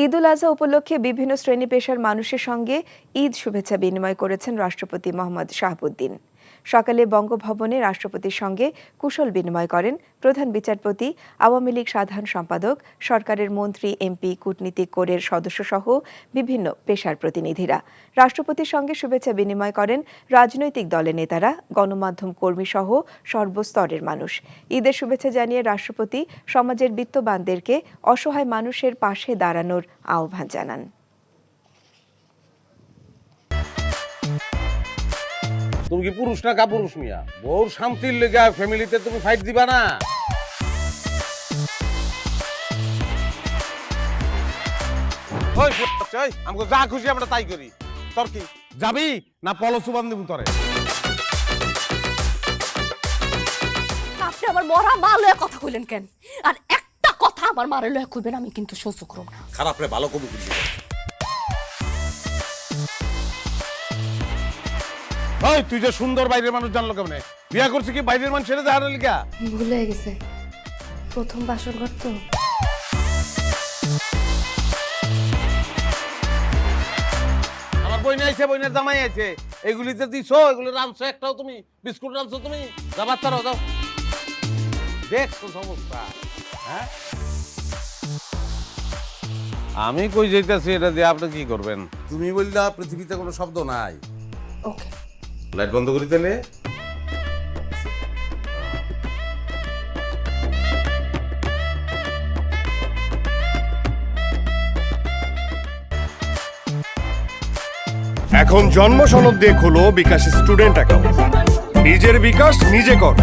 ঈদ উল আজহা উপলক্ষে বিভিন্ন শ্রেণী পেশার মানুষের সঙ্গে ঈদ শুভেচ্ছা বিনিময় করেছেন রাষ্ট্রপতি মোহাম্মদ শাহাবুদ্দিন। সকালে বঙ্গভবনে রাষ্ট্রপতির সঙ্গে কুশল বিনিময় করেন প্রধান বিচারপতি, আওয়ামী লীগ সাধারণ সম্পাদক, সরকারের মন্ত্রী, এমপি, কূটনীতিক কোরের সদস্যসহ বিভিন্ন পেশার প্রতিনিধিরা। রাষ্ট্রপতির সঙ্গে শুভেচ্ছা বিনিময় করেন রাজনৈতিক দলের নেতারা, গণমাধ্যম কর্মীসহ সর্বস্তরের মানুষ। ঈদের শুভেচ্ছা জানিয়ে রাষ্ট্রপতি সমাজের বিত্তবানদেরকে অসহায় মানুষের পাশে দাঁড়ানোর আহ্বান জানান। তুমি কি পুরুষ না কাপুরুষ মিয়া? বউর শান্তির লেগে ফ্যামিলিতে তুমি ফাইট দিবা না? ওই আমাকে যা খুশি আমরা তাই করি। তোর কি যাবি না পলসুবান দেবো তোরে? আপনি আমার মরা মা লয়ে কথা কইলেন কেন? আর একটা কথা আমার মারে লয়ে কইবেন আমি কিন্তু সহ্য করব না। খারাপ রে ভালো কবু করবি। ওই তুই যে সুন্দর বাইরের মানুষ জানলো কেমনে? বিয়া করছিস কি বাইরের মানুষ ছেড়ে দেওয়ার লিগা? ভুলে গেছে প্রথম বাসর ঘর তো। আমার বই আইছে, বইনের জামাই আছে, এগুলিতে দিছো, এগুলো রানছো, একটাও তুমি বিস্কুট রানছো তুমি? যাবার তারও দাও। দেখছো সমস্যা? হ্যাঁ, আমি কই যাইতাছি এটা দিয়ে আপনি কি করবেন? তুমি বললা পৃথিবীতে কোনো শব্দ নাই। ওকে, লাইট বন্ধ করি তাহলে। এখন জন্ম সনদ দিয়ে খোলো বিকাশ স্টুডেন্ট অ্যাকাউন্ট। নিজের বিকাশ নিজে কর।